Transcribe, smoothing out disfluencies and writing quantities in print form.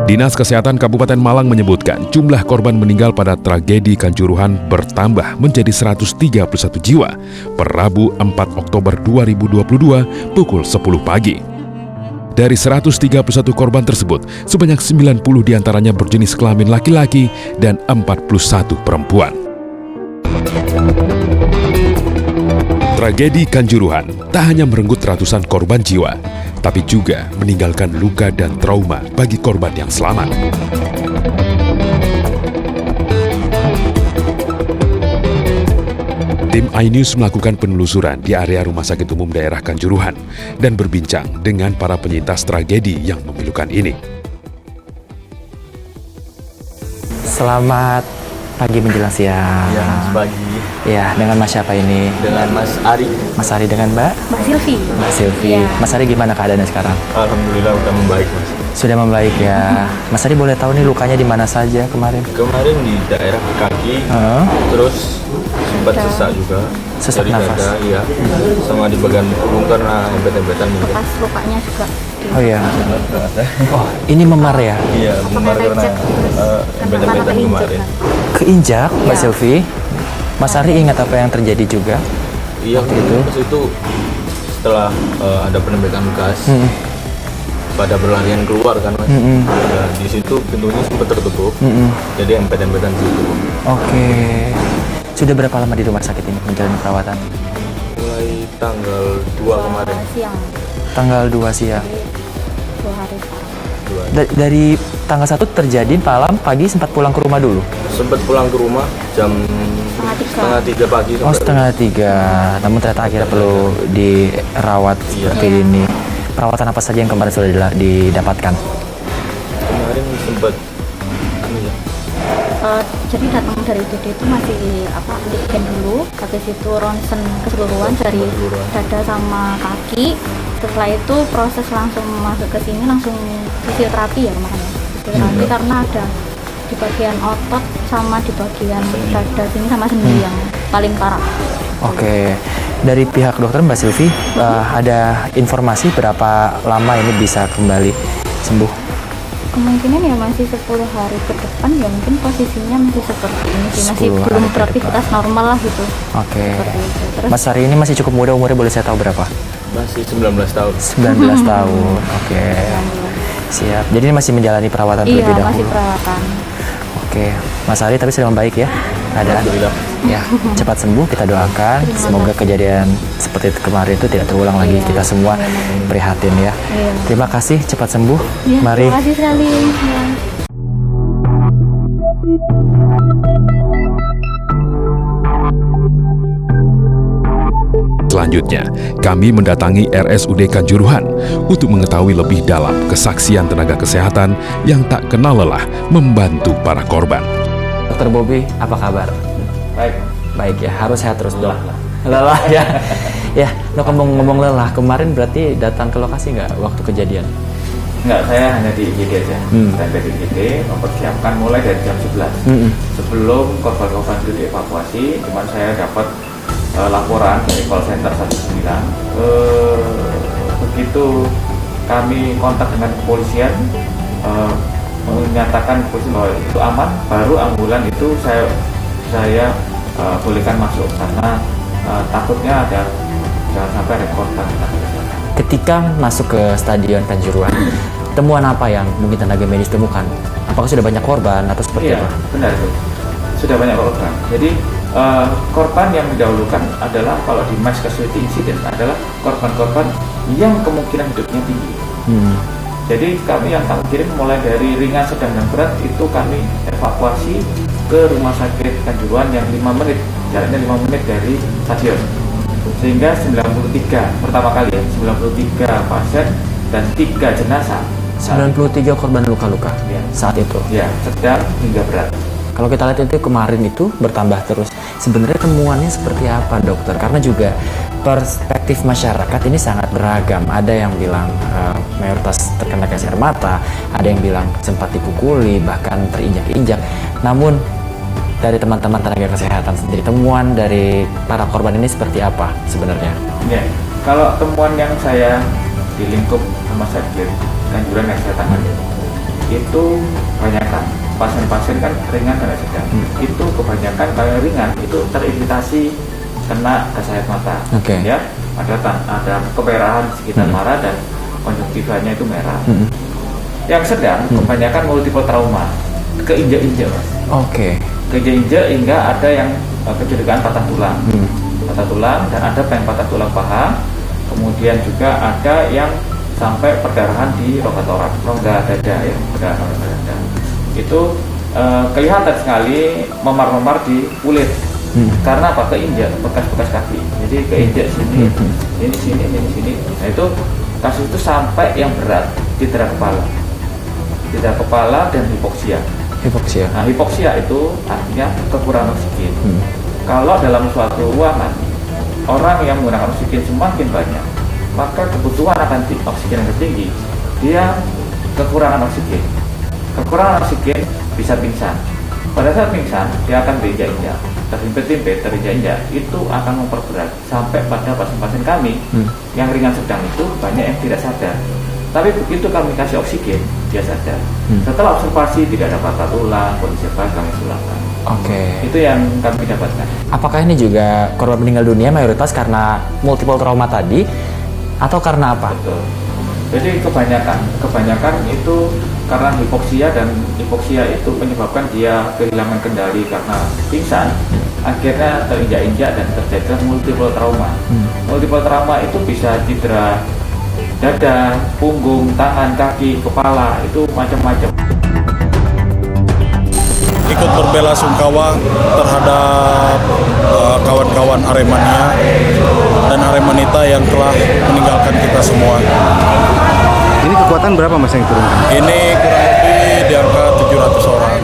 Dinas Kesehatan Kabupaten Malang menyebutkan jumlah korban meninggal pada tragedi Kanjuruhan bertambah menjadi 131 jiwa per Rabu 4 Oktober 2022 pukul 10 pagi. Dari 131 korban tersebut, sebanyak 90 diantaranya berjenis kelamin laki-laki dan 41 perempuan. Tragedi Kanjuruhan tak hanya merenggut ratusan korban jiwa, tapi juga meninggalkan luka dan trauma bagi korban yang selamat. Tim iNews melakukan penelusuran di area Rumah Sakit Umum Daerah Kanjuruhan dan berbincang dengan para penyintas tragedi yang memilukan ini. Selamat pagi menjelang siang. Ya, pagi. Ya, dengan Mas siapa ini? Dengan Mas Ari. Mas Ari dengan Mbak Silvi. Mbak Silvi. Ya. Mas Ari gimana keadaannya sekarang? Alhamdulillah udah membaik, Mas. Sudah membaik ya. Mas Ari boleh tahu nih lukanya di mana saja kemarin? Kemarin di daerah kaki, terus sempat sesak juga. Sesak dari nafas. dada, iya. Sama di bagian punggung karena empet-empetan juga. Bekas lukanya juga. Oh iya. Oh, ini memar ya? Iya, memar karena lecet, terus empet-empetan karena kemarin. Keinjak, Mbak Ya. Silvi. Mas Ari ingat apa yang terjadi juga? Iya, pas itu setelah ada penembakan gas, pada berlarian keluar kan, Mas. Ya, di situ pintunya sempat tertutup, jadi empet-empetan di situ. Oke. Sudah berapa lama di rumah sakit ini menjalani perawatan? Mulai tanggal 2 kemarin. Siang, Tanggal 2 siang. 2 hari sekarang. Dari tanggal 1 terjadi malam, pagi sempat pulang ke rumah dulu? Sempat pulang ke rumah jam Setengah 2:30 pagi. Oh, setengah 3. Namun ternyata akhirnya perlu dirawat seperti ini. Perawatan apa saja yang kemarin sudah didapatkan? Kemarin sempat ya. Jadi datang dari IGD itu masih antigen dulu, habis itu ronsen keseluruhan dari dada sama kaki. Setelah itu proses langsung masuk ke sini, langsung fisioterapi ya kemarin. Fisioterapi karena ada di bagian otot sama di bagian dada sini sama sendi yang paling parah. Oke, dari pihak dokter Mbak Silvi, ada informasi berapa lama ini bisa kembali sembuh? Kemungkinan ya masih 10 hari ke depan ya, mungkin posisinya masih seperti ini sih, masih 10 belum hari ke beraktivitas normal lah gitu. Oke. Seperti itu. Terus Mas Ari ini masih cukup muda, umurnya boleh saya tahu berapa? Masih 19 tahun. 19 tahun. Oke. Siap. Jadi ini masih menjalani perawatan iya terlebih dahulu. masih perawatan. Oke, Mas Ari tapi sudah membaik ya keadaan. Alhamdulillah. Ya, cepat sembuh, kita doakan. Semoga kejadian seperti kemarin itu tidak terulang lagi. Kita semua prihatin ya. Iya. Terima kasih, cepat sembuh. Ya, Mari. terima kasih sekali. Ya. Selanjutnya, kami mendatangi RSUD Kanjuruhan untuk mengetahui lebih dalam kesaksian tenaga kesehatan yang tak kenal lelah membantu para korban. Dokter Bobi, apa kabar? Baik. Baik ya, harus sehat terus dong. Lelah ya. Ya, ngomong-ngomong lelah, kemarin berarti datang ke lokasi nggak waktu kejadian? Enggak, saya hanya di IGD aja. Sampai di IGD, mempersiapkan mulai dari jam 11. Sebelum korban-korban itu dievakuasi, cuman saya dapat laporan dari call center 19. Begitu kami kontak dengan kepolisian, menyatakan kepolisian bahwa itu aman, baru ambulan itu saya bolehkan masuk karena takutnya ada jangan sampai ada korban. Ketika masuk ke Stadion Kanjuruhan, temuan apa yang mungkin tenaga medis temukan? Apakah sudah banyak korban atau seperti Iya, apa? benar itu. Sudah banyak korban. Jadi korban yang didahulukan adalah kalau di mass casualty incident adalah korban-korban yang kemungkinan hidupnya tinggi. Jadi kami yang kami kirim mulai dari ringan, sedang, dan berat itu kami evakuasi ke rumah sakit Kanjuruhan yang 5 menit, jaraknya 5 menit dari stadion. Sehingga 93 pertama kali ya, 93 pasien dan 3 jenazah. 93 korban luka-luka saat itu. Ya, sedang hingga berat. Kalau kita lihat itu kemarin itu bertambah terus. Sebenarnya temuannya seperti apa, dokter? Karena juga perspektif masyarakat ini sangat beragam. Ada yang bilang mayoritas terkena gas air mata, ada yang bilang sempat dipukuli, bahkan terinjak-injak. Namun dari teman-teman tenaga kesehatan sendiri, temuan dari para korban ini seperti apa sebenarnya? Ya, kalau temuan yang saya di lingkup rumah sakit Kanjuruhan yang saya tangani, itu kebanyakan pasien-pasien kan ringan dan sedang. Itu kebanyakan kalau yang ringan itu teriritasi kena gas air mata. Oke. Ya, ada kemerahan di sekitar mata dan konjungtivanya itu merah. Yang sedang kebanyakan multiple trauma, keinjak-injak, Mas. Oke. Keinjak hingga ada yang kecurigaan patah tulang. Patah tulang, dan ada yang patah tulang paha. Kemudian juga ada yang sampai perdarahan di rongga dada, ya, perdarahan rongga dada. Itu kelihatan sekali memar-memar di kulit. Karena apa? Keinjak, bekas-bekas kaki. Jadi keinjak sini, sini. Nah itu kasus itu sampai yang berat, cedera kepala dan hipoksia. Nah, hipoksia itu artinya kekurangan oksigen. Kalau dalam suatu ruangan orang yang menggunakan oksigen semakin banyak, maka kebutuhan akan oksigen yang tinggi. Dia kekurangan oksigen. Kekurangan oksigen bisa pingsan. Pada saat pingsan, dia akan berinjak-injak, terhimpit-himpit, terinjak-injak. Itu akan memperberat sampai pada pasien-pasien kami yang ringan sedang itu banyak yang tidak sadar. Tapi begitu kami kasih oksigen, dia sadar. Setelah observasi tidak ada patah tulang, kondisi apa kami sulapkan. Oke. Itu yang kami dapatkan. Apakah ini juga korban meninggal dunia mayoritas karena multiple trauma tadi atau karena apa? Betul. Jadi kebanyakan itu karena hipoksia, dan hipoksia itu menyebabkan dia kehilangan kendali karena pingsan, akhirnya terinjak-injak dan terjadi multiple trauma. Multiple trauma itu bisa cedera dada, punggung, tangan, kaki, kepala, itu macam-macam. Ikut berbela sungkawa terhadap kawan-kawan Aremania dan Aremanita yang telah meninggalkan kita semua. Ini kekuatan berapa Mas yang turunkan? Ini kurang lebih di angka 700 orang.